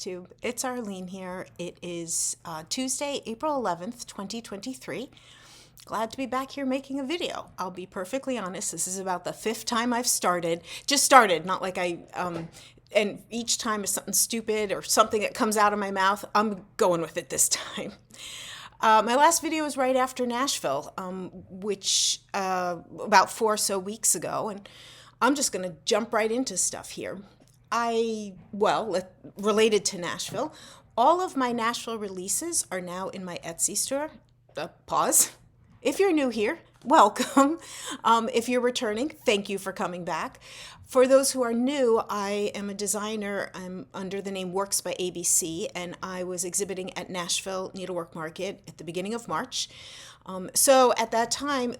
Flosstube. It's Arlene here. It is Tuesday, April 11th, 2023. Glad to be back here making a video. I'll be perfectly honest, this is about the fifth time I've started. Just started, not like and each time is something stupid or something that comes out of my mouth. I'm going with it this time. My last video was right after Nashville, which about 4 or so weeks ago, and I'm just going to jump right into stuff here. Related to Nashville, all of my Nashville releases are now in my Etsy store. Pause. If you're new here, welcome. If you're returning, thank you for coming back. For those who are new, I am a designer. I'm under the name Works by ABC, and I was exhibiting at Nashville Needlework Market at the beginning of March. So at that time,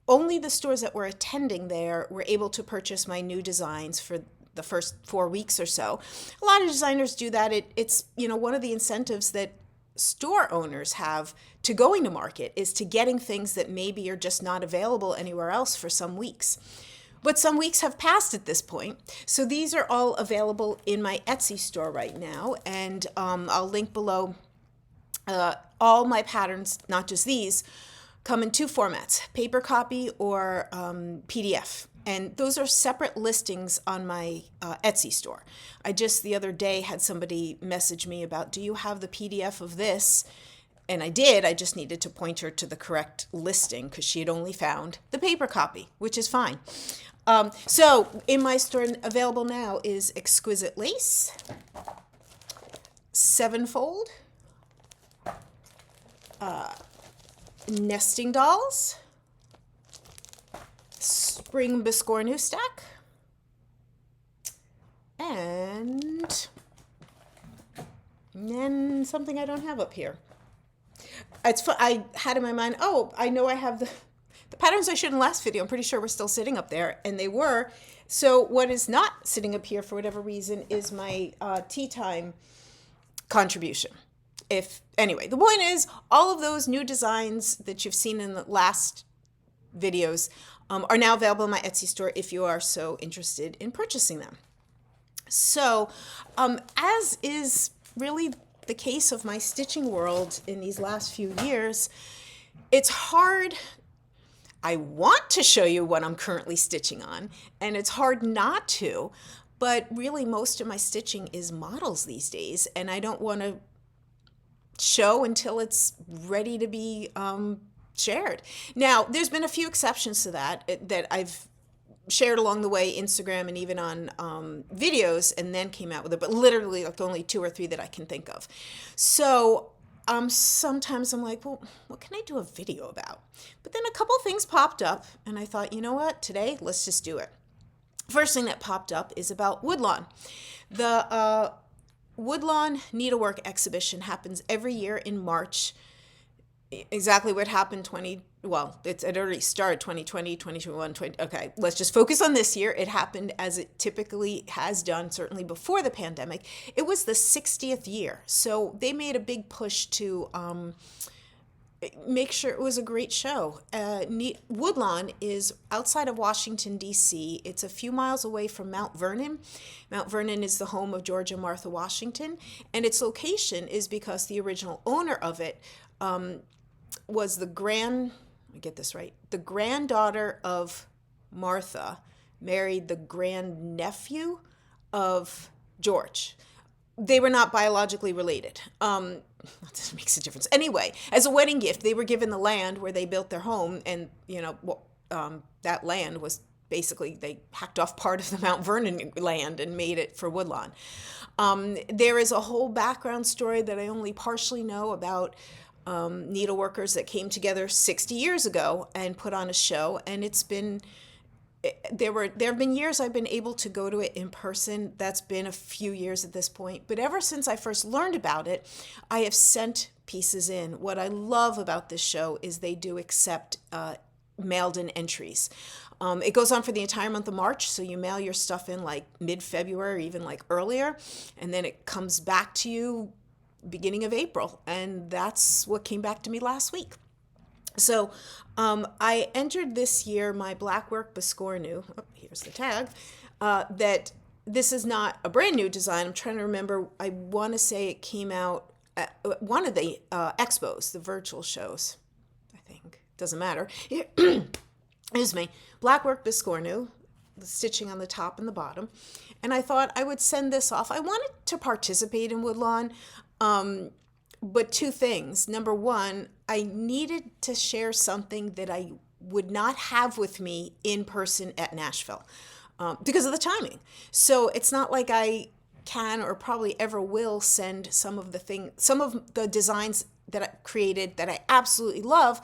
only the stores that were attending there were able to purchase my new designs for the first 4 weeks or so. A lot of designers do that. It's one of the incentives that store owners have to going to market is to getting things that maybe are just not available anywhere else for some weeks. But some weeks have passed at this point. So these are all available in my Etsy store right now. And I'll link below. All my patterns, not just these, come in 2 formats, paper copy or PDF. And those are separate listings on my Etsy store. I just the other day had somebody message me about, do you have the PDF of this? And I did. I just needed to point her to the correct listing because she had only found the paper copy, which is fine. So in my store available now is exquisite lace, 7-fold, nesting dolls, spring biscornu stack, and then something I don't have up here. I had in my mind, I know I have the patterns I showed in the last video. I'm pretty sure we're still sitting up there, and they were. So what is not sitting up here for whatever reason is my tea time contribution. Anyway, the point is all of those new designs that you've seen in the last videos are now available in my Etsy store if you are so interested in purchasing them. So as is really the case of my stitching world in these last few years, it's hard. I want to show you what I'm currently stitching on, and it's hard not to, but really most of my stitching is models these days, and I don't want to show until it's ready to be shared. Now, there's been a few exceptions to that I've shared along the way, Instagram and even on videos, and then came out with it, but literally like only 2 or 3 that I can think of. So sometimes I'm like, well, what can I do a video about? But then a couple things popped up, and I thought, you know what, today, let's just do it. First thing that popped up is about Woodlawn. The Woodlawn Needlework exhibition happens every year in March. Exactly what happened it already started 2020, 2021, okay, let's just focus on this year. It happened as it typically has done, certainly before the pandemic. It was the 60th year. So they made a big push to make sure it was a great show. Woodlawn is outside of Washington, D.C. It's a few miles away from Mount Vernon. Mount Vernon is the home of George and Martha Washington, and its location is because the original owner of it was the granddaughter of Martha married the grandnephew of George. They were not biologically related. That makes a difference. Anyway, as a wedding gift, they were given the land where they built their home, and that land was basically, they hacked off part of the Mount Vernon land and made it for Woodlawn. There is a whole background story that I only partially know about needleworkers that came together 60 years ago and put on a show, and there have been years I've been able to go to it in person. That's been a few years at this point, but ever since I first learned about it, I have sent pieces in. What I love about this show is they do accept mailed-in entries. It goes on for the entire month of March, so you mail your stuff in like mid-February, even like earlier, and then it comes back to you beginning of April, and that's what came back to me last week. So I entered this year my blackwork biscornu, here's the tag, that this is not a brand new design. I'm trying to remember. I want to say it came out at one of the expos, the virtual shows, I think. Doesn't matter. Excuse me. Blackwork Biscornu, the stitching on the top and the bottom. And I thought I would send this off. I wanted to participate in Woodlawn, but two things. Number one, I needed to share something that I would not have with me in person at Nashville because of the timing. So it's not like I can or probably ever will send some of the designs that I created that I absolutely love,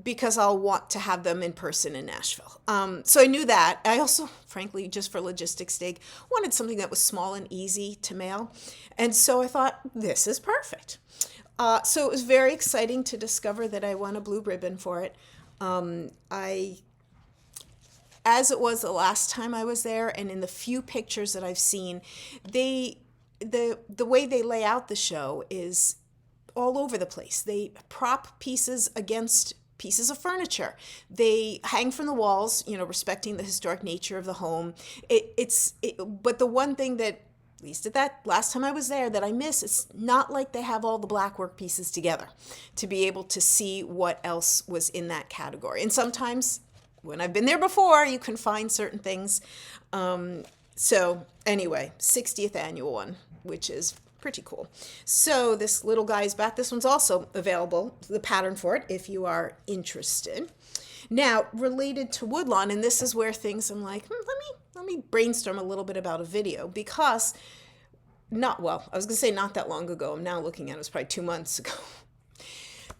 because I'll want to have them in person in Nashville. So I knew that. I also, frankly, just for logistics sake, wanted something that was small and easy to mail. And so I thought, this is perfect. So it was very exciting to discover that I won a blue ribbon for it. As it was the last time I was there, and in the few pictures that I've seen, the way they lay out the show is all over the place. They prop pieces against pieces of furniture. They hang from the walls, respecting the historic nature of the home. But the one thing that, at least at that last time I was there, that I miss, it's not like they have all the blackwork pieces together to be able to see what else was in that category. And sometimes when I've been there before, you can find certain things. So anyway, 60th annual one, which is pretty cool. So this little guy is back. This one's also available, the pattern for it, if you are interested. Now, related to Woodlawn, and this is where things, I'm like, let me brainstorm a little bit about a video, because I was going to say not that long ago. I'm now looking at it was probably 2 months ago.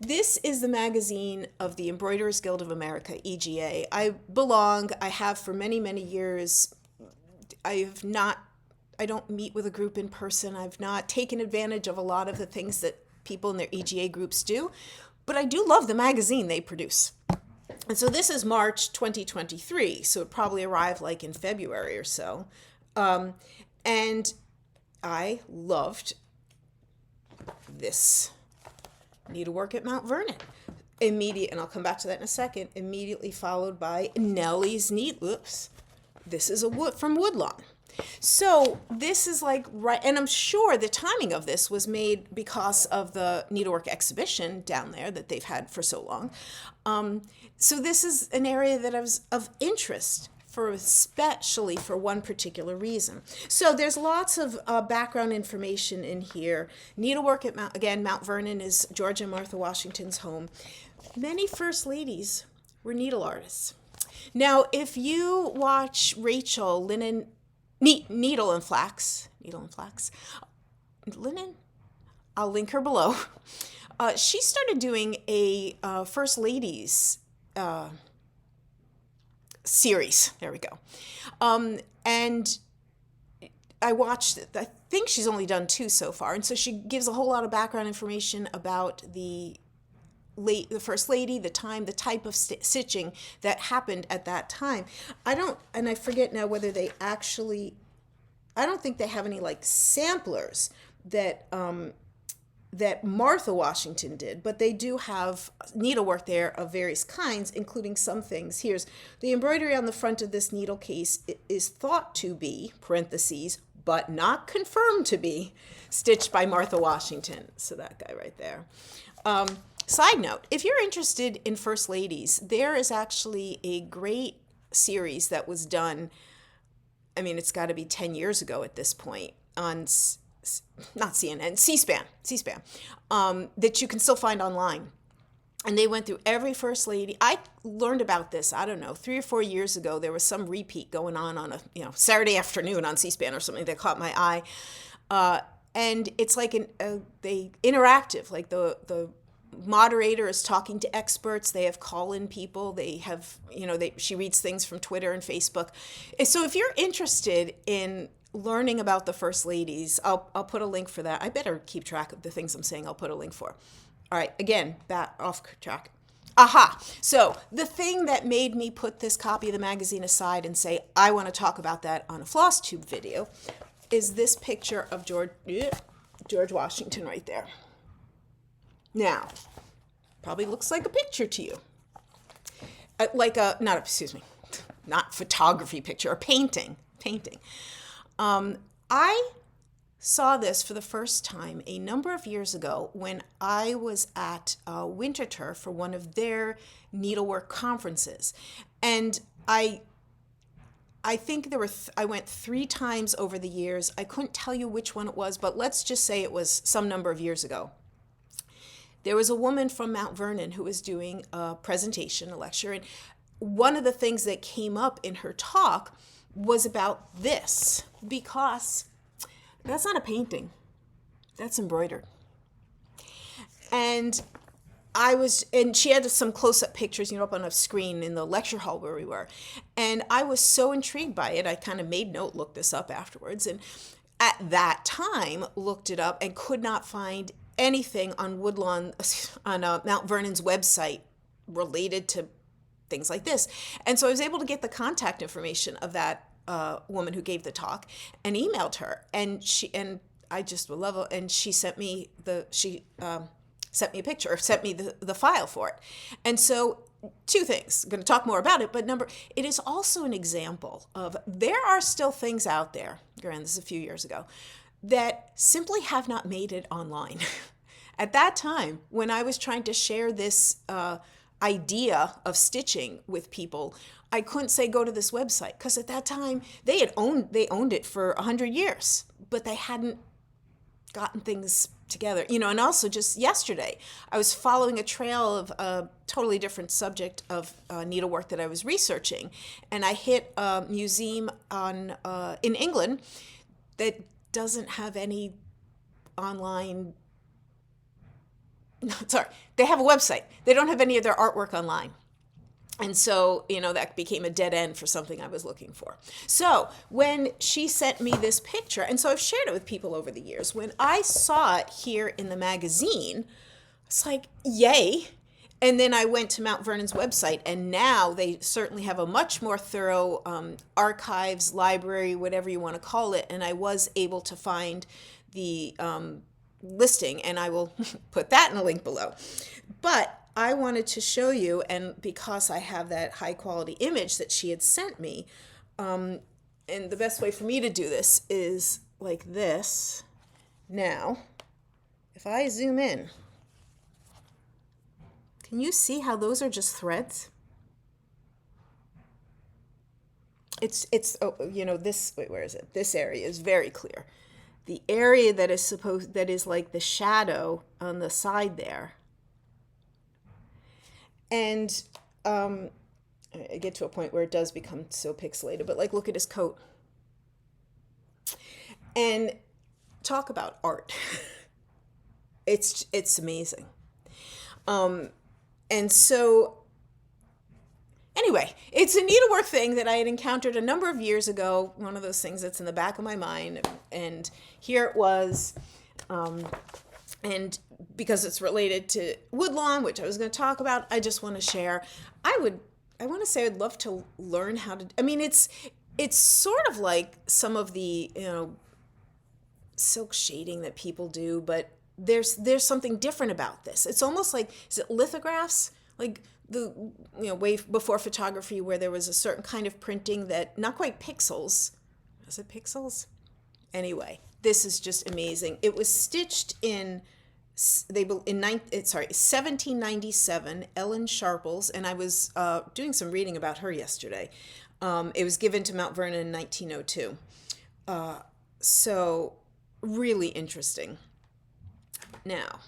This is the magazine of the Embroiderers Guild of America, EGA. I have for many, many years. I don't meet with a group in person. I've not taken advantage of a lot of the things that people in their EGA groups do, but I do love the magazine they produce. And so this is March 2023, so it probably arrived like in February or so. And I loved this Needlework at Mount Vernon. And I'll come back to that in a second, immediately followed by Nellie's This is from Woodlawn. So this is like right, and I'm sure the timing of this was made because of the needlework exhibition down there that they've had for so long. So this is an area that I was of interest for, especially for one particular reason. So there's lots of background information in here. Needlework at Mount Vernon is George and Martha Washington's home. Many first ladies were needle artists. Now, if you watch Rachel Needle and Flax, Linen, I'll link her below. She started doing a First Ladies series. There we go. And I watched it. I think she's only done 2 so far. And so she gives a whole lot of background information about the First Lady, the time, the type of stitching that happened at that time. I forget now whether they actually, I don't think they have any like samplers that Martha Washington did, but they do have needlework there of various kinds, including some things. Here's the embroidery on the front of this needle case is thought to be, parentheses, but not confirmed to be, stitched by Martha Washington. So that guy right there. Side note, if you're interested in First Ladies, there is actually a great series that was done, I mean, it's got to be 10 years ago at this point, on not CNN, C-SPAN, that you can still find online. And they went through every First Lady. I learned about this, I don't know, 3 or 4 years ago. There was some repeat going on a Saturday afternoon on C-SPAN or something that caught my eye. And it's like they interactive, like the moderator is talking to experts. They have call-in people. They have, she reads things from Twitter and Facebook. So if you're interested in learning about the First Ladies, I'll put a link for that. I better keep track of the things I'm saying I'll put a link for. All right, again, back off track. Aha! So the thing that made me put this copy of the magazine aside and say, I want to talk about that on a Flosstube video, is this picture of George Washington right there. Now, probably looks like a picture to you. Not photography picture, a painting. I saw this for the first time a number of years ago when I was at Winterthur for one of their needlework conferences. And I think there were, I went 3 times over the years. I couldn't tell you which one it was, but let's just say it was some number of years ago. There was a woman from Mount Vernon who was doing a presentation, a lecture, and one of the things that came up in her talk was about this, because that's not a painting, that's embroidered. And and she had some close-up pictures, up on a screen in the lecture hall where we were. And I was so intrigued by it, I kind of made note, looked this up afterwards. And at that time, looked it up and could not find anything on Woodlawn, on Mount Vernon's website related to things like this. And so I was able to get the contact information of that woman who gave the talk and emailed her. And I just would love it. And she sent me sent me a picture, or sent me the file for it. And so 2 things, I'm going to talk more about it, but it is also an example of there are still things out there, granted this is a few years ago, that simply have not made it online. At that time, when I was trying to share this idea of stitching with people, I couldn't say go to this website, because at that time they owned it for 100 years, but they hadn't gotten things together, and also just yesterday, I was following a trail of a totally different subject of needlework that I was researching, and I hit a museum in England that doesn't have any online, sorry, they have a website. They don't have any of their artwork online. And so, that became a dead end for something I was looking for. So when she sent me this picture, and so I've shared it with people over the years, when I saw it here in the magazine, it's like, yay. And then I went to Mount Vernon's website, and now they certainly have a much more thorough archives, library, whatever you want to call it. And I was able to find the listing, and I will put that in a link below. But I wanted to show you, and because I have that high quality image that she had sent me, and the best way for me to do this is like this. Now, if I zoom in, can you see how those are just threads? This, wait, where is it? This area is very clear. The area that is like the shadow on the side there. And I get to a point where it does become so pixelated, but look at his coat. And talk about art. It's amazing. And so anyway, it's a needlework thing that I had encountered a number of years ago, one of those things that's in the back of my mind. And here it was. And because it's related to Woodlawn, which I was going to talk about, I just want to share. I want to say I'd love to learn how to, it's sort of like some of the, silk shading that people do, but there's something different about this. It's almost like, is it lithographs? Like the, way before photography, where there was a certain kind of printing that, not quite pixels. Is it pixels? Anyway, this is just amazing. It was stitched in 1797, Ellen Sharples, and I was doing some reading about her yesterday. It was given to Mount Vernon in 1902. So really interesting. Now,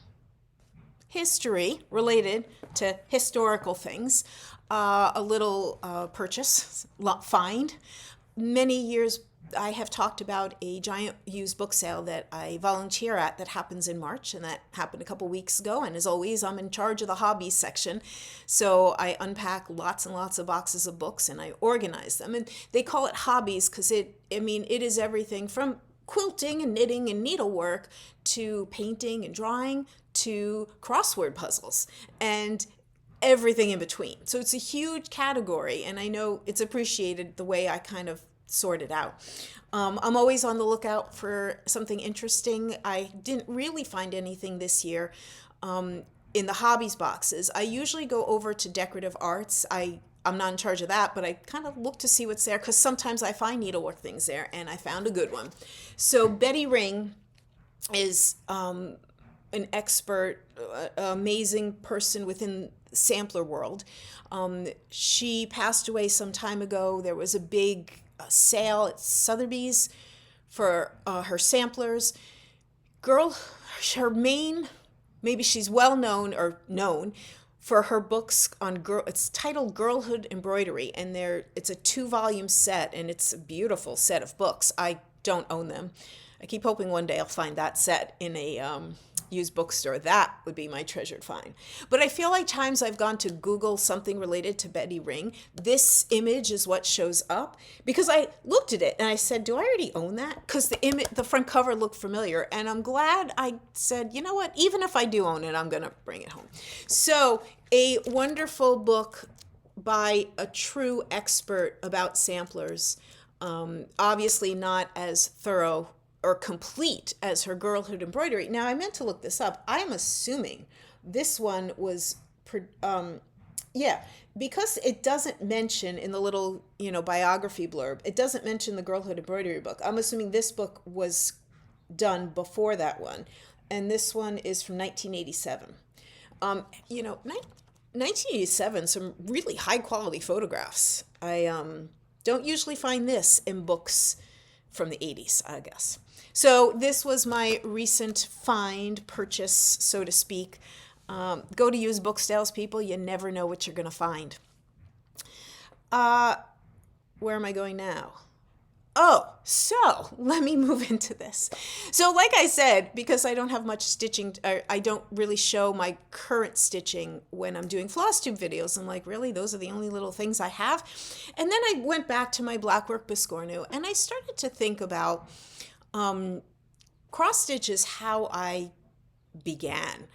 history related to historical things. A little purchase, find. Many years I have talked about a giant used book sale that I volunteer at that happens in March, and that happened a couple weeks ago. And as always, I'm in charge of the hobbies section. So I unpack lots and lots of boxes of books and I organize them. And they call it hobbies because it is everything from quilting and knitting and needlework to painting and drawing to crossword puzzles and everything in between. So it's a huge category, and I know it's appreciated the way I kind of sort it out. I'm always on the lookout for something interesting. I didn't really find anything this year in the hobbies boxes. I usually go over to decorative arts. I I'm not in charge of that, but I kind of look to see what's there because sometimes I find needlework things there, and I found a good one. So Betty Ring is an expert, amazing person within sampler world. She passed away some time ago. There was a big sale at Sotheby's for her samplers. Girl, her main, maybe she's well known or known for her books on girl. It's titled Girlhood Embroidery, and it's a 2-volume set, and it's a beautiful set of books. I don't own them. I keep hoping one day I'll find that set in a used bookstore. That would be my treasured find. But I feel like times I've gone to Google something related to Betty Ring, this image is what shows up, because I looked at it and I said, do I already own that? Because the front cover looked familiar, and I'm glad I said, you know what, even if I do own it, I'm going to bring it home. So a wonderful book by a true expert about samplers, obviously not as thorough or complete as her Girlhood Embroidery. Now, I meant to look this up. I'm assuming this one was, because it doesn't mention in the little, biography blurb, it doesn't mention the Girlhood Embroidery book. I'm assuming this book was done before that one. And this one is from 1987. 1987, some really high quality photographs. I don't usually find this in books from the 80s, I guess. So this was my recent purchase, so to speak. Go to used book sales, people. You never know what you're going to find. Where am I going now? Oh, so let me move into this. So like I said, because I don't have much stitching, I don't really show my current stitching when I'm doing Flosstube videos. I'm like, really? Those are the only little things I have? And then I went back to my blackwork biscornu, and I started to think about cross stitch is how I began.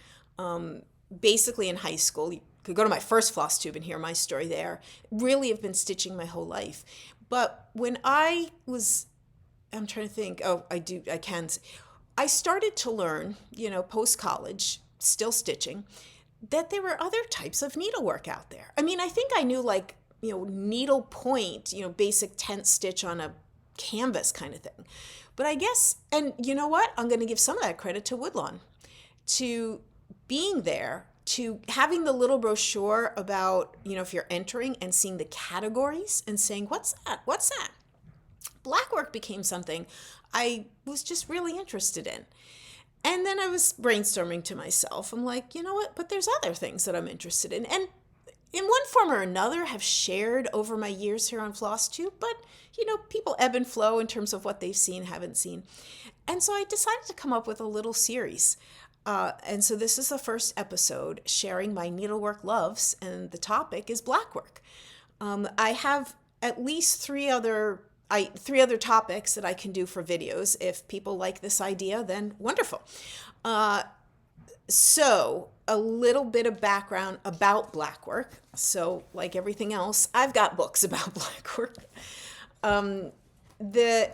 Basically in high school, you could go to my first Flosstube and hear my story there. Really have been stitching my whole life. But when I'm trying to think, I started to learn, post-college, still stitching, that there were other types of needlework out there. I mean, I think I knew needle point, basic tent stitch on a canvas kind of thing. But I guess, and you know what? I'm going to give some of that credit to Woodlawn, to being there, to having the little brochure about, if you're entering and seeing the categories and saying, what's that? What's that? Blackwork became something I was just really interested in. And then I was brainstorming to myself. I'm like, you know what? But there's other things that I'm interested in. And in one form or another have shared over my years here on Flosstube, but, people ebb and flow in terms of what they've seen, haven't seen. And so I decided to come up with a little series. And so this is the first episode sharing my needlework loves, and the topic is blackwork. I have at least three other topics that I can do for videos. If people like this idea, then wonderful. So a little bit of background about blackwork. So like everything else, I've got books about blackwork. Give me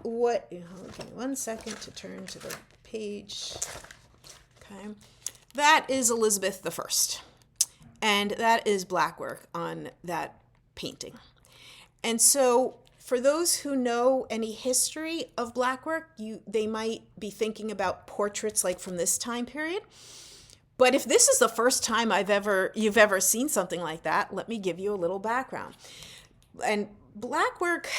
1 second to turn to the page. Okay. That is Elizabeth I. And that is blackwork on that painting. And so for those who know any history of blackwork, they might be thinking about portraits like from this time period. But if this is the first time you've ever seen something like that, let me give you a little background. And blackwork,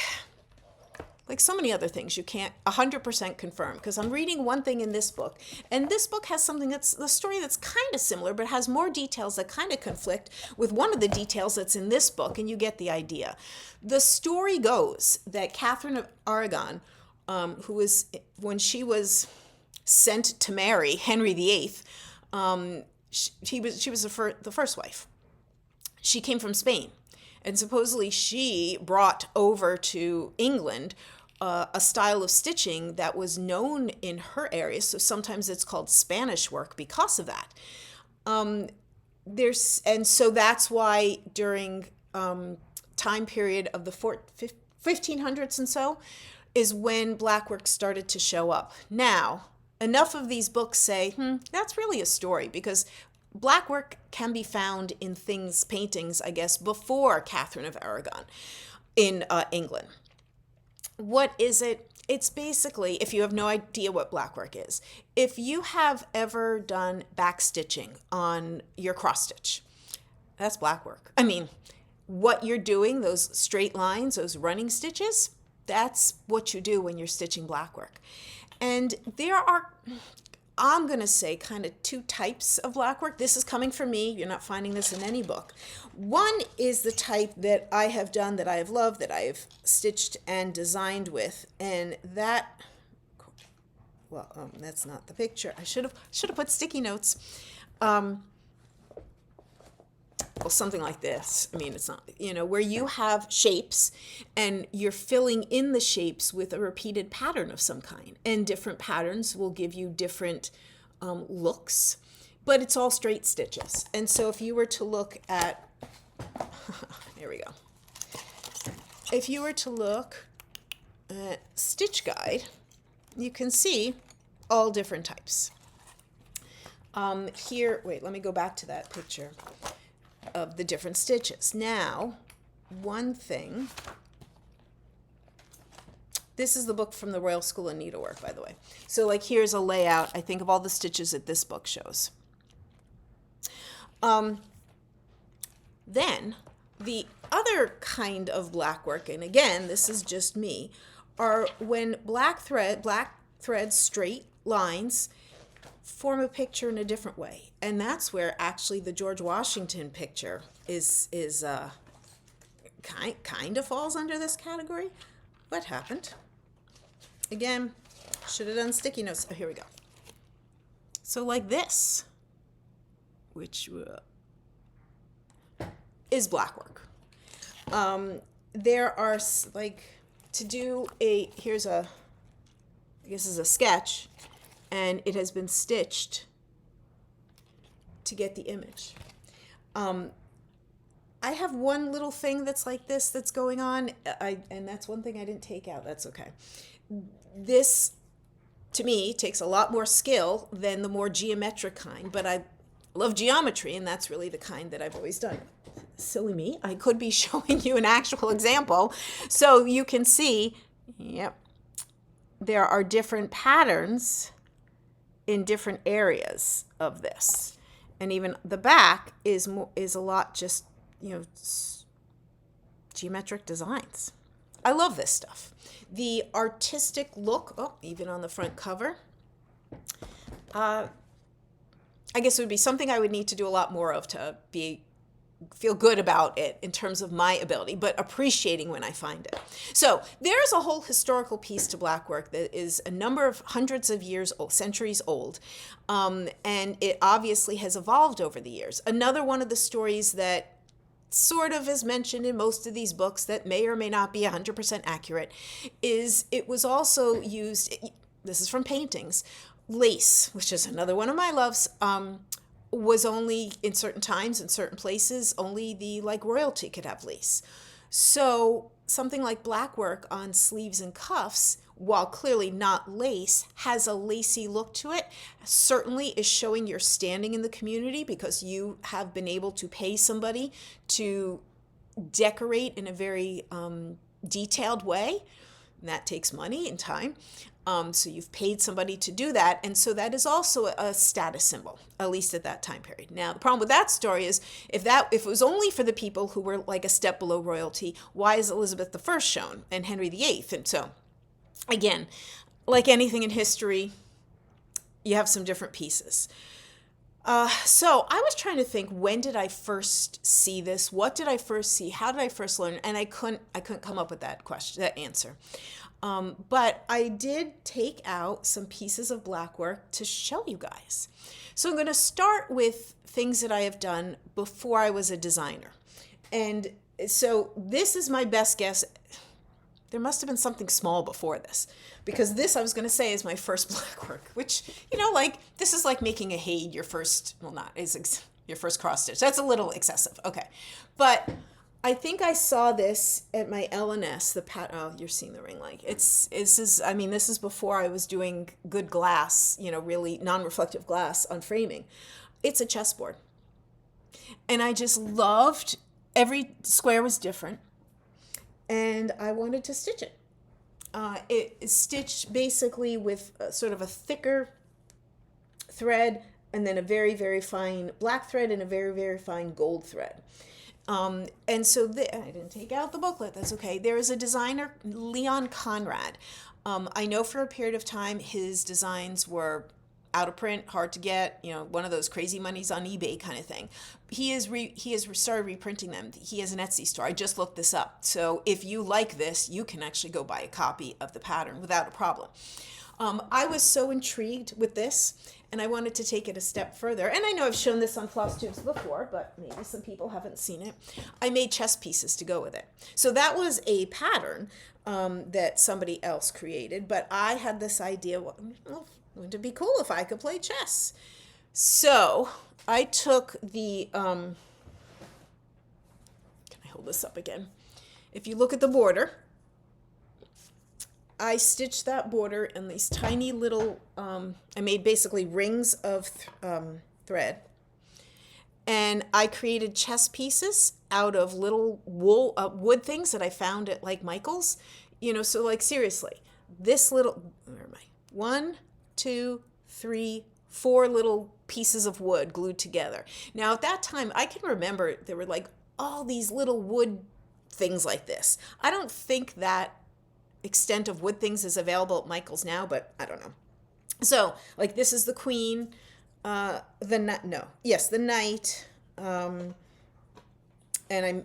like so many other things, you can't 100% confirm, because I'm reading one thing in this book, and this book has something that's the story that's kind of similar, but has more details that kind of conflict with one of the details that's in this book, and you get the idea. The story goes that Catherine of Aragon, when she was sent to marry Henry VIII, she was the first wife. She came from Spain. And supposedly she brought over to England a style of stitching that was known in her area. So sometimes it's called Spanish work because of that. And so that's why during time period of the 1500s and so is when blackwork started to show up. Now, enough of these books say, that's really a story, because blackwork can be found in paintings, I guess, before Catherine of Aragon in England. What is it? It's basically, if you have no idea what blackwork is, if you have ever done back stitching on your cross stitch, that's blackwork. I mean, what you're doing, those straight lines, those running stitches, that's what you do when you're stitching blackwork. And there are, I'm going to say, kind of two types of blackwork. This is coming from me. You're not finding this in any book. One is the type that I have done, that I have loved, that I have stitched and designed with. And that, well, that's not the picture. I should have put sticky notes. Well, something like this. I mean, it's not, where you have shapes and you're filling in the shapes with a repeated pattern of some kind. And different patterns will give you different looks, but it's all straight stitches. And so if you were to look at, here we go. If you were to look at Stitch Guide, you can see all different types. Here, wait, let me go back to that picture of the different stitches. Now, one thing, this is the book from the Royal School of Needlework, by the way. So like here's a layout, I think, of all the stitches that this book shows. Then the other kind of blackwork, and again, this is just me, are when black threads, straight lines, form a picture in a different way. And that's where actually the George Washington picture is kind of falls under this category. What happened? Again, should have done sticky notes. Oh, here we go. So like this, which is blackwork. There are, like, to do here's I guess is a sketch, and it has been stitched to get the image. I have one little thing that's like this that's going on, and that's one thing I didn't take out. That's okay. This, to me, takes a lot more skill than the more geometric kind, but I love geometry, and that's really the kind that I've always done. Silly me, I could be showing you an actual example. So you can see, yep, there are different patterns in different areas of this. And even the back is a lot just, geometric designs. I love this stuff. The artistic look, even on the front cover, I guess it would be something I would need to do a lot more of to feel good about it in terms of my ability, but appreciating when I find it. So there's a whole historical piece to blackwork that is a number of hundreds of years old, centuries old, and it obviously has evolved over the years. Another one of the stories that sort of is mentioned in most of these books that may or may not be 100% accurate is it was also used, this is from paintings, lace, which is another one of my loves, was only in certain times, in certain places, only the royalty could have lace. So something like blackwork on sleeves and cuffs, while clearly not lace, has a lacy look to it, certainly is showing your standing in the community because you have been able to pay somebody to decorate in a very detailed way. And that takes money and time. So you've paid somebody to do that. And so that is also a status symbol, at least at that time period. Now, the problem with that story is if it was only for the people who were like a step below royalty, why is Elizabeth I shown and Henry VIII? And so, again, like anything in history, you have some different pieces. So I was trying to think, when did I first see this? What did I first see? How did I first learn? And I couldn't come up with that answer. But I did take out some pieces of blackwork to show you guys. So I'm going to start with things that I have done before I was a designer. And so this is my best guess. There must have been something small before this, because this, I was going to say, is my first blackwork, which, this is like making a Haid your first, your first cross stitch. That's a little excessive. Okay. But I think I saw this at my L&S, you're seeing the ring light. This is before I was doing good glass, really non-reflective glass on framing. it's a chessboard. And I just loved, every square was different. And I wanted to stitch it. It is stitched basically with sort of a thicker thread, and then a very, very fine black thread and a very, very fine gold thread. And so I didn't take out the booklet. That's okay. There is a designer, Leon Conrad. I know for a period of time his designs were out of print, hard to get, one of those crazy monies on eBay kind of thing. He has started reprinting them. He has an Etsy store. I just looked this up. So if you like this, you can actually go buy a copy of the pattern without a problem. I was so intrigued with this, and I wanted to take it a step further. And I know I've shown this on Flosstubes before, but maybe some people haven't seen it. I made chess pieces to go with it. So that was a pattern that somebody else created, but I had this idea, wouldn't it be cool if I could play chess? So I took the, can I hold this up again? If you look at the border, I stitched that border in these tiny little, I made basically rings of thread. And I created chess pieces out of little wood things that I found at like Michael's. So like seriously, this little, where am I? 1, 2, 3, 4 little pieces of wood glued together. Now at that time, I can remember there were like all these little wood things like this. I don't think that extent of wood things is available at Michael's now, but I don't know. So like this is the queen, the knight, and I'm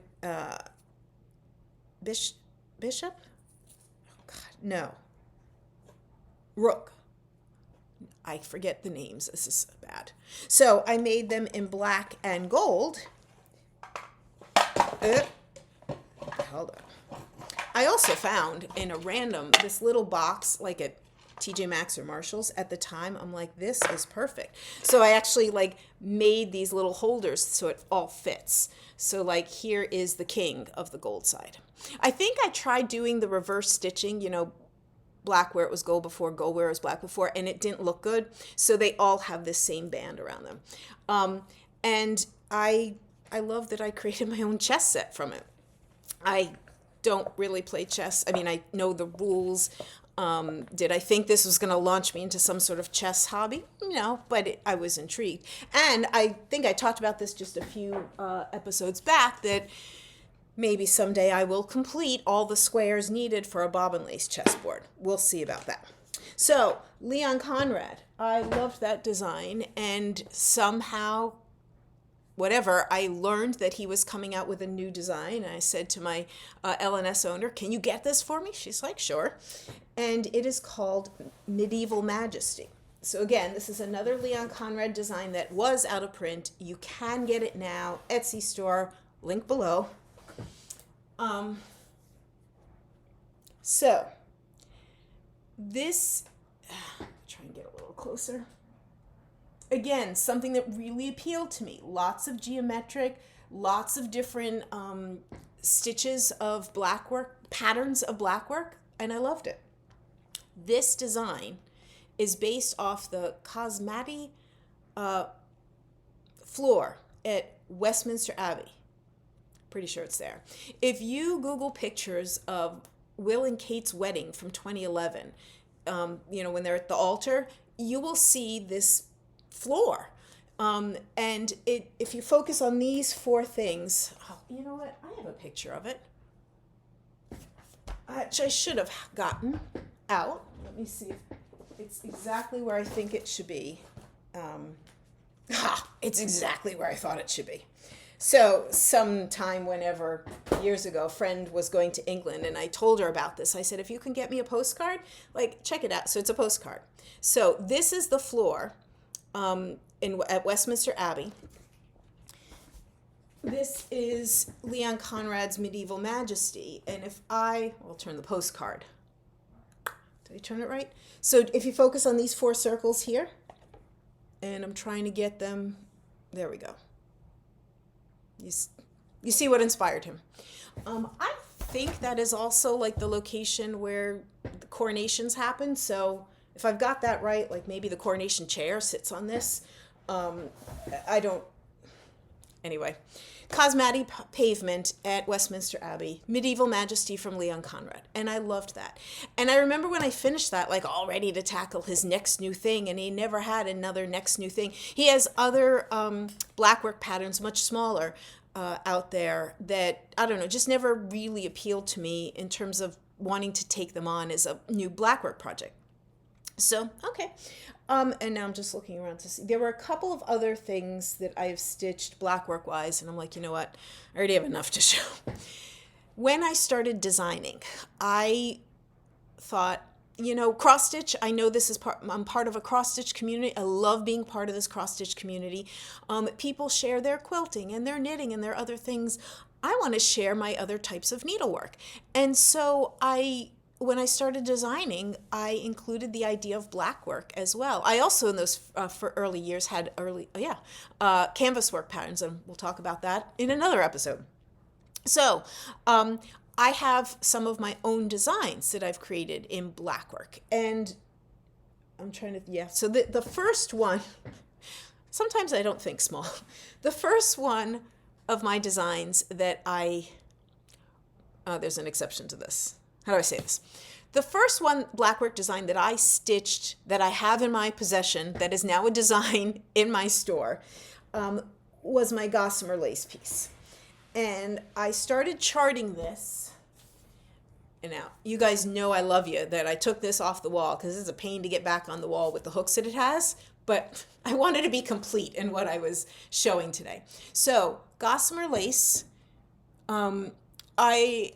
bishop. Oh God, no. Rook. I forget the names. This is bad. So I made them in black and gold. Hold on. I also found in a random, this little box, like at TJ Maxx or Marshall's at the time. I'm like, this is perfect. So I actually like made these little holders so it all fits. So like here is the king of the gold side. I think I tried doing the reverse stitching, black where it was gold before, gold where it was black before, and it didn't look good. So they all have this same band around them. And I love that I created my own chess set from it. I don't really play chess. I mean, I know the rules. Did I think this was going to launch me into some sort of chess hobby? No, but I was intrigued. And I think I talked about this just a few episodes back, that maybe someday I will complete all the squares needed for a bobbin lace chessboard. We'll see about that. So, Leon Conrad, I loved that design, and somehow, whatever, I learned that he was coming out with a new design. I said to my L&S owner, can you get this for me? She's like, sure. And it is called Medieval Majesty. So again, this is another Leon Conrad design that was out of print. You can get it now, Etsy store, link below. So this, try and get a little closer. Again, something that really appealed to me. Lots of geometric, lots of different stitches of blackwork, patterns of blackwork, and I loved it. This design is based off the Cosmati floor at Westminster Abbey. Pretty sure it's there. If you Google pictures of Will and Kate's wedding from 2011, when they're at the altar, you will see this floor. And if you focus on these 4 things, you know what? I have a picture of it. Which I should have gotten out. Let me see if it's exactly where I think it should be. It's exactly where I thought it should be. So sometime whenever, years ago, a friend was going to England, and I told her about this. I said, if you can get me a postcard, check it out. So it's a postcard. So this is the floor at Westminster Abbey. This is Leon Conrad's Medieval Majesty. And I'll turn the postcard. Did I turn it right? So if you focus on these 4 circles here, and I'm trying to get them, there we go. You see what inspired him. I think that is also like the location where the coronations happen. So if I've got that right, like maybe the coronation chair sits on this. I don't, anyway. Cosmetic Pavement at Westminster Abbey, Medieval Majesty from Leon Conrad. And I loved that. And I remember when I finished that, like all ready to tackle his next new thing, and he never had another next new thing. He has other blackwork patterns, much smaller, out there that, I don't know, just never really appealed to me in terms of wanting to take them on as a new blackwork project. So, okay. And now I'm just looking around to see. There were a couple of other things that I've stitched blackwork wise, and I'm like, you know what? I already have enough to show. When I started designing, I thought, you know, cross stitch, I know this is I'm part of a cross stitch community. I love being part of this cross stitch community. People share their quilting and their knitting and their other things. I want to share my other types of needlework. And so when I started designing, I included the idea of blackwork as well. I also, in those for early years, had canvas work patterns, and we'll talk about that in another episode. So I have some of my own designs that I've created in blackwork, and I'm trying to, so the first one, sometimes I don't think small. The first one of my designs that there's an exception to this. How do I say this? The first one, blackwork design that I stitched, that I have in my possession, that is now a design in my store, was my gossamer lace piece. And I started charting this. And now, you guys know I love you, that I took this off the wall, because it's a pain to get back on the wall with the hooks that it has. But I wanted to be complete in what I was showing today. So, gossamer lace, I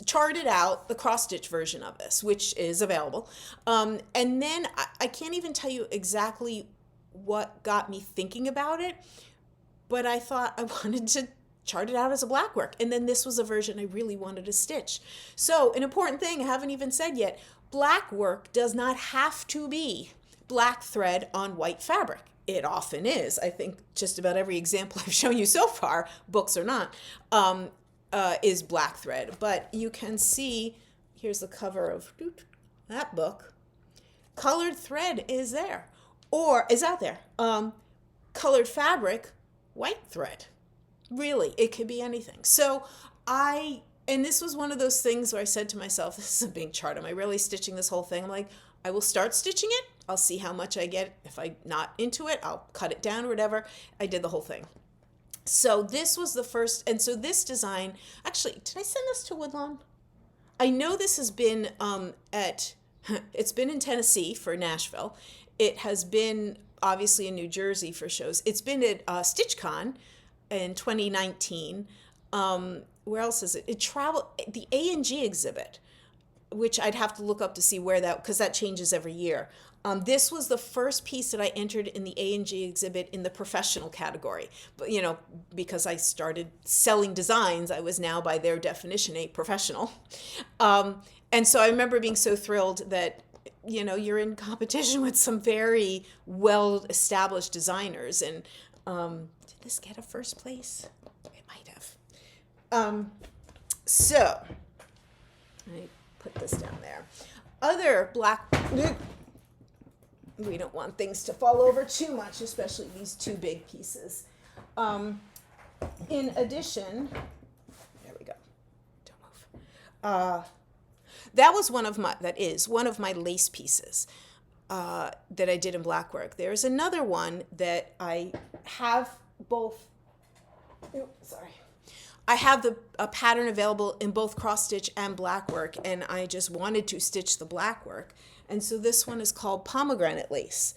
charted out the cross-stitch version of this, which is available. And then I can't even tell you exactly what got me thinking about it, but I thought I wanted to chart it out as a blackwork. And then this was a version I really wanted to stitch. So an important thing I haven't even said yet, blackwork does not have to be black thread on white fabric. It often is. I think just about every example I've shown you so far, books or not, is black thread. But you can see, here's the cover of that book. Colored thread is there, or is out there. Colored fabric, white thread. Really, it could be anything. So and this was one of those things where I said to myself, this is a big chart. Am I really stitching this whole thing? I'm like, I will start stitching it. I'll see how much I get. If I'm not into it, I'll cut it down or whatever. I did the whole thing. So this was the first, and so this design, actually, did I send this to Woodlawn? I know this has been it's been in Tennessee for Nashville. It has been obviously in New Jersey for shows. It's been at StitchCon in 2019. Where else is it? It traveled, the A&G exhibit, which I'd have to look up to see where that, because that changes every year. This was the first piece that I entered in the A&G exhibit in the professional category. But, you know, because I started selling designs, I was now, by their definition, a professional. And so I remember being so thrilled that, you know, you're in competition with some very well-established designers. And did this get a first place? It might have. So, let me put this down there. Other black... We don't want things to fall over too much, especially these two big pieces. In addition, there we go. Don't move. That is one of my lace pieces that I did in blackwork. There's another one that I have both. I have a pattern available in both cross stitch and blackwork, and I just wanted to stitch the blackwork. And so this one is called pomegranate lace.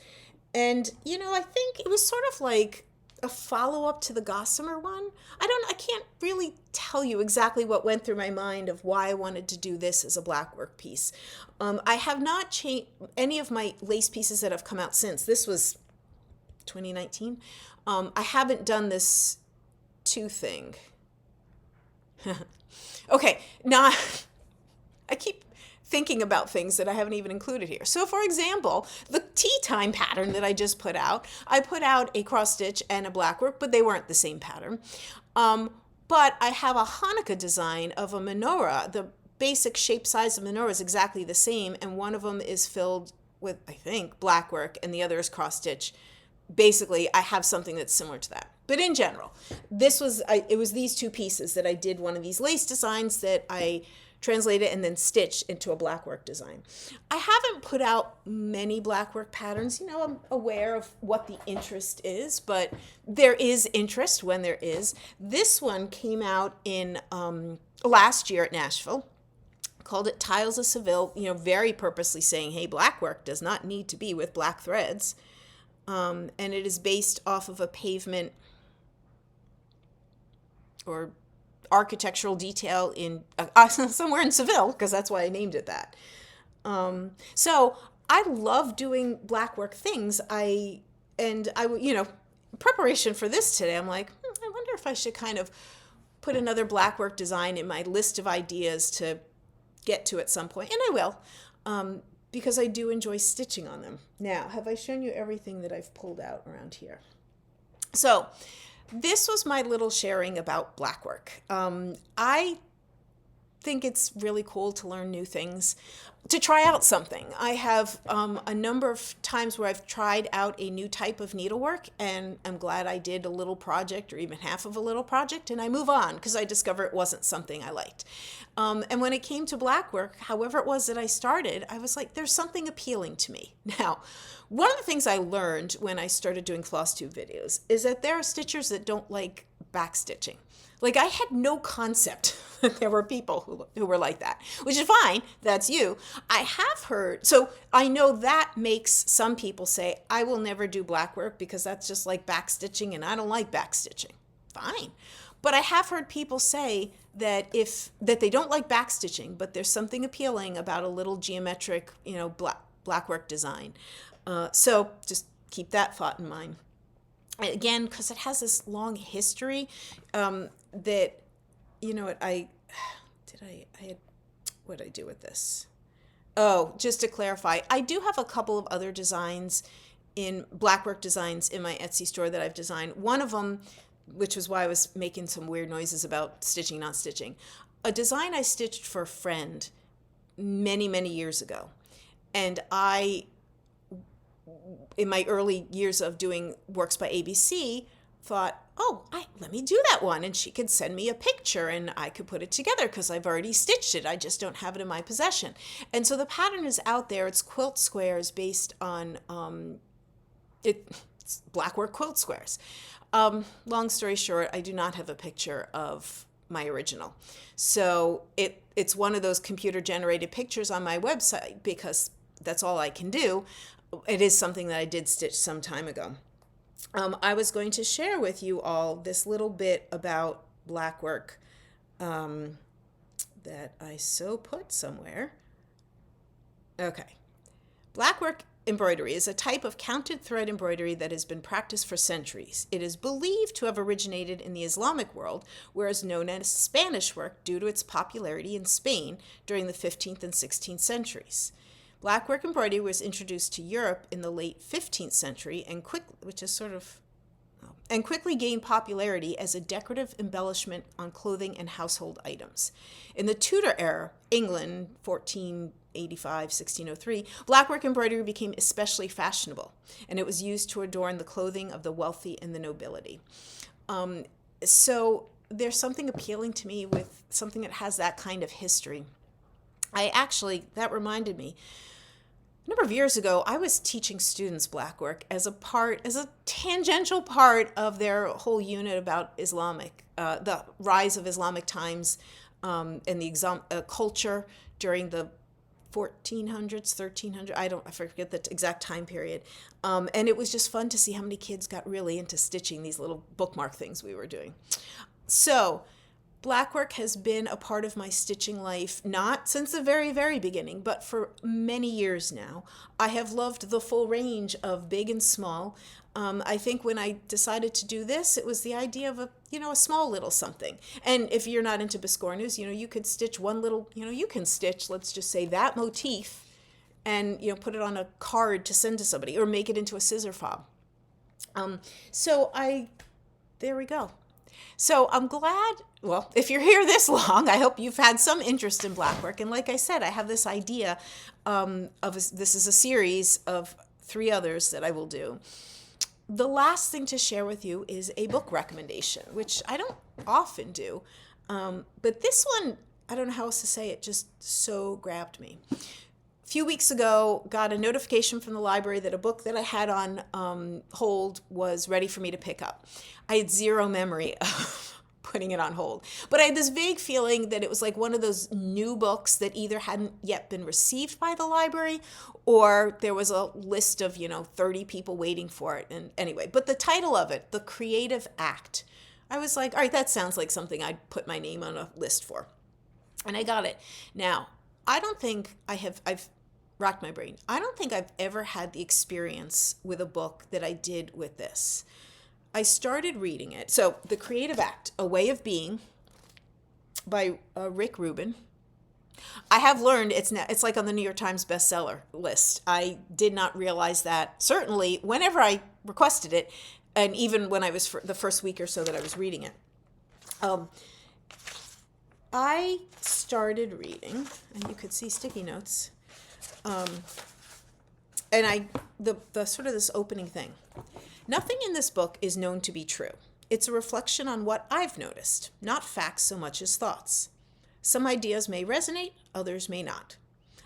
And, you know, I think it was sort of like a follow-up to the gossamer one. I can't really tell you exactly what went through my mind of why I wanted to do this as a blackwork piece. I have not changed any of my lace pieces that have come out since. This was 2019. I haven't done this two thing. Okay, now I keep thinking about things that I haven't even included here. So for example, the tea time pattern that I just put out, I put out a cross stitch and a blackwork, but they weren't the same pattern. But I have a Hanukkah design of a menorah. The basic shape size of menorah is exactly the same, and one of them is filled with, I think, blackwork, and the other is cross stitch. basically I have something that's similar to that. But in general, it was these two pieces that I did one of these lace designs that I translated and then stitched into a blackwork design. I haven't put out many blackwork patterns. I'm aware of what the interest is, but there is interest when there is. This one came out in last year at Nashville. Called it Tiles of Seville, very purposely saying, hey, blackwork does not need to be with black threads. And it is based off of a pavement or architectural detail in somewhere in Seville, because that's why I named it that. So I love doing blackwork things. Preparation for this today, I'm like, I wonder if I should kind of put another blackwork design in my list of ideas to get to at some point, and I will, because I do enjoy stitching on them. Now, have I shown you everything that I've pulled out around here? So this was my little sharing about blackwork. I think it's really cool to learn new things, to try out something. I have a number of times where I've tried out a new type of needlework, and I'm glad I did a little project or even half of a little project, and I move on because I discover it wasn't something I liked. And when it came to blackwork, however it was that I started, I was like, there's something appealing to me. Now, one of the things I learned when I started doing Flosstube videos is that there are stitchers that don't like backstitching. Like, I had no concept that there were people who were like that, which is fine. That's you. I have heard, so I know that makes some people say, I will never do blackwork because that's just like backstitching and I don't like backstitching. Fine. But I have heard people say that they don't like backstitching, but there's something appealing about a little geometric, blackwork design. So just keep that thought in mind. Again, because it has this long history that, what did I do with this? Oh, just to clarify, I do have a couple of other designs blackwork designs in my Etsy store that I've designed. One of them, which was why I was making some weird noises about stitching, not stitching, a design I stitched for a friend many, many years ago. And in my early years of doing Works by ABC, thought, let me do that one. And she could send me a picture and I could put it together because I've already stitched it. I just don't have it in my possession. And so the pattern is out there. It's quilt squares based on it's blackwork quilt squares. Long story short, I do not have a picture of my original. So it's one of those computer generated pictures on my website because that's all I can do. It is something that I did stitch some time ago. I was going to share with you all this little bit about blackwork that I put somewhere. Okay. Blackwork embroidery is a type of counted thread embroidery that has been practiced for centuries. It is believed to have originated in the Islamic world, whereas known as Spanish work due to its popularity in Spain during the 15th and 16th centuries. Blackwork embroidery was introduced to Europe in the late 15th century and quickly gained popularity as a decorative embellishment on clothing and household items. In the Tudor era, England, 1485, 1603, blackwork embroidery became especially fashionable, and it was used to adorn the clothing of the wealthy and the nobility. So there's something appealing to me with something that has that kind of history. That reminded me, a number of years ago, I was teaching students blackwork as a tangential part of their whole unit about the rise of Islamic times and the culture during the 1400s, 1300s, I forget the exact time period. And it was just fun to see how many kids got really into stitching these little bookmark things we were doing. So blackwork has been a part of my stitching life, not since the very, very beginning, but for many years now. I have loved the full range of big and small. I think when I decided to do this, it was the idea of a small little something. And if you're not into biscornus, you could stitch one little, you can stitch, let's just say, that motif and, put it on a card to send to somebody or make it into a scissor fob. There we go. So I'm glad, if you're here this long, I hope you've had some interest in blackwork. And like I said, I have this idea this is a series of 3 others that I will do. the last thing to share with you is a book recommendation, which I don't often do. But this one, I don't know how else to say it, just so grabbed me. A few weeks ago, got a notification from the library that a book that I had on hold was ready for me to pick up. I had zero memory of putting it on hold, but I had this vague feeling that it was like one of those new books that either hadn't yet been received by the library, or there was a list of 30 people waiting for it. And anyway, but the title of it, The Creative Act, I was like, all right, that sounds like something I'd put my name on a list for. And I got it. Now, I don't think I've racked my brain. I don't think I've ever had the experience with a book that I did with this. I started reading it. So, The Creative Act, A Way of Being by Rick Rubin. I have learned it's like on the New York Times bestseller list. I did not realize that. Certainly, whenever I requested it, and even when I was for the first week or so that I was reading it, I started reading, and you could see sticky notes. And the sort of this opening thing. Nothing in this book is known to be true. It's a reflection on what I've noticed, not facts so much as thoughts. Some ideas may resonate, others may not.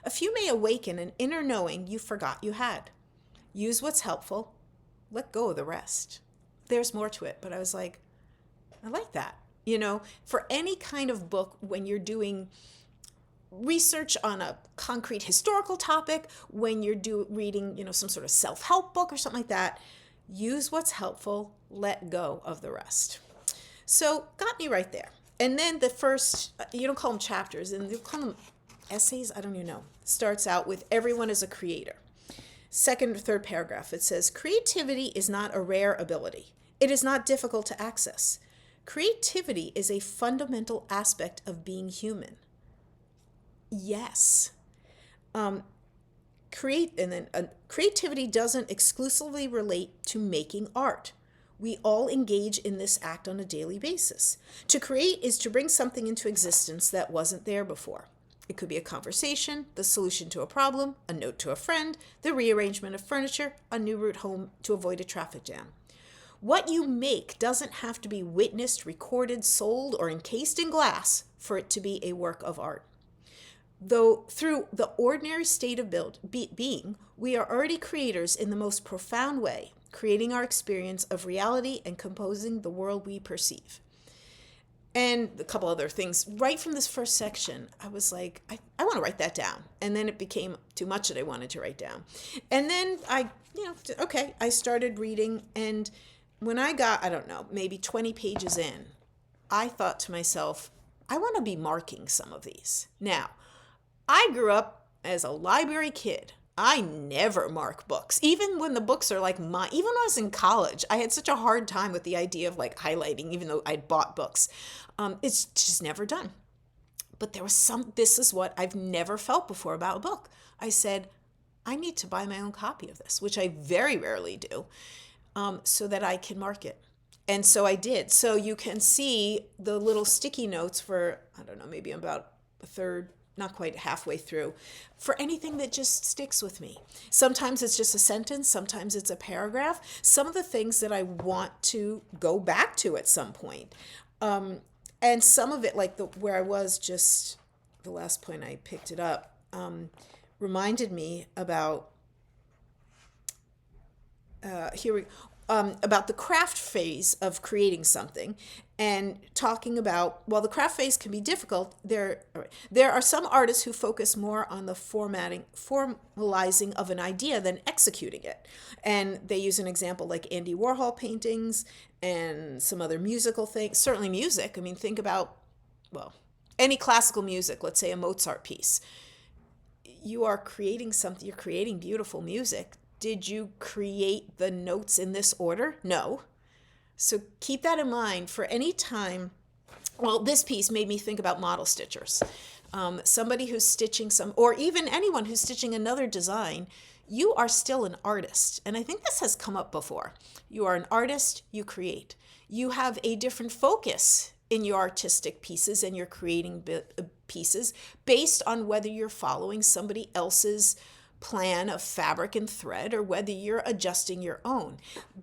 A few may awaken an inner knowing you forgot you had. Use what's helpful, let go of the rest. There's more to it, but I was like, I like that. For any kind of book, when you're doing research on a concrete historical topic, when you're reading, some sort of self-help book or something like that, use what's helpful, let go of the rest. So got me right there. And then the first, you don't call them chapters, and you call them essays, I don't even know, starts out with everyone is a creator. Second or third paragraph, it says, creativity is not a rare ability. It is not difficult to access. Creativity is a fundamental aspect of being human. Yes. Creativity doesn't exclusively relate to making art. We all engage in this act on a daily basis. To create is to bring something into existence that wasn't there before. It could be a conversation, the solution to a problem, a note to a friend, the rearrangement of furniture, a new route home to avoid a traffic jam. What you make doesn't have to be witnessed, recorded, sold, or encased in glass for it to be a work of art. Though through the ordinary state of being, we are already creators in the most profound way, creating our experience of reality and composing the world we perceive. And a couple other things. Right from this first section, I was like, I want to write that down. And then it became too much that I wanted to write down. And then I started reading. And when I got, I don't know, maybe 20 pages in, I thought to myself, I want to be marking some of these. Now, I grew up as a library kid. I never mark books, even when the books are like mine. Even when I was in college, I had such a hard time with the idea of like highlighting, even though I'd bought books. It's just never done. But this is what I've never felt before about a book. I said, I need to buy my own copy of this, which I very rarely do, so that I can mark it. And so I did. So you can see the little sticky notes for, I don't know, maybe about a third, not quite halfway through, for anything that just sticks with me. Sometimes it's just a sentence, sometimes it's a paragraph, some of the things that I want to go back to at some point. And some of it, like where I was just, the last point I picked it up, reminded me about, about the craft phase of creating something, and talking about, while the craft phase can be difficult, there are some artists who focus more on the formalizing of an idea than executing it. And they use an example like Andy Warhol paintings and some other musical things, certainly music. I mean, think about, any classical music, let's say a Mozart piece. You are creating something, you're creating beautiful music. Did you create the notes in this order? No. So keep that in mind for any time. Well, this piece made me think about model stitchers. Somebody who's stitching or even anyone who's stitching another design, you are still an artist. And I think this has come up before. You are an artist, you create. You have a different focus in your artistic pieces and your creating pieces based on whether you're following somebody else's plan of fabric and thread, or whether you're adjusting your own.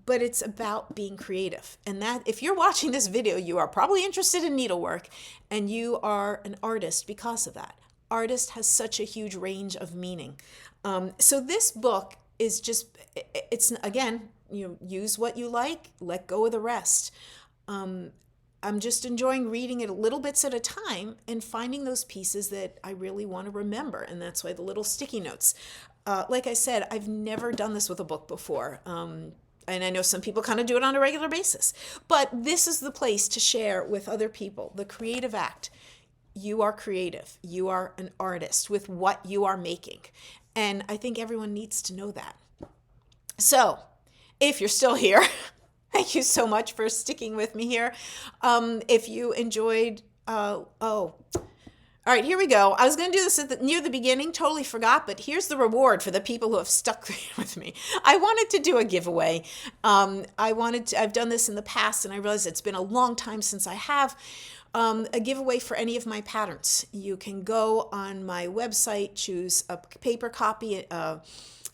But it's about being creative. And that, if you're watching this video, you are probably interested in needlework, and you are an artist because of that. Artist has such a huge range of meaning. So this book is just, it's, again, use what you like, let go of the rest. I'm just enjoying reading it little bits at a time and finding those pieces that I really want to remember. And that's why the little sticky notes. Like I said, I've never done this with a book before. And I know some people kind of do it on a regular basis. But this is the place to share with other people the creative act. You are creative. You are an artist with what you are making. And I think everyone needs to know that. So if you're still here, thank you so much for sticking with me here. If you enjoyed, all right, here we go. I was going to do this near the beginning, totally forgot, but here's the reward for the people who have stuck with me. I wanted to do a giveaway. I've done this in the past, and I realized it's been a long time since I have. A giveaway for any of my patterns. You can go on my website, choose a paper copy,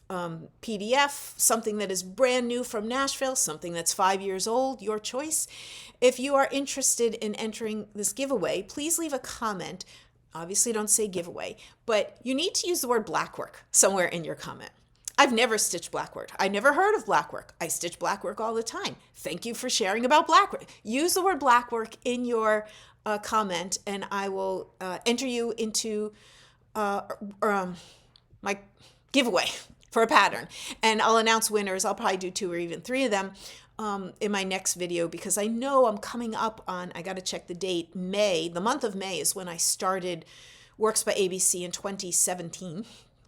PDF, something that is brand new from Nashville, something that's 5 years old, your choice. If you are interested in entering this giveaway, please leave a comment. Obviously, don't say giveaway, but you need to use the word blackwork somewhere in your comment. I've never stitched blackwork. I never heard of blackwork. I stitch blackwork all the time. Thank you for sharing about blackwork. Use the word blackwork in your comment, and I will enter you into my giveaway for a pattern. And I'll announce winners. I'll probably do 2 or even 3 of them in my next video, because I know I'm coming up on, I got to check the date, May. The month of May is when I started Works by ABC in 2017.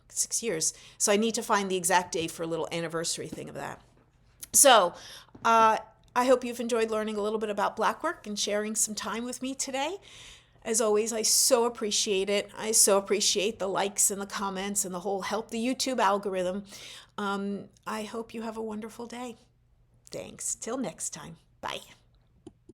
6 years. So I need to find the exact date for a little anniversary thing of that. So I hope you've enjoyed learning a little bit about blackwork and sharing some time with me today. As always, I so appreciate it. I so appreciate the likes and the comments and the whole help the YouTube algorithm. I hope you have a wonderful day. Thanks. Till next time. Bye.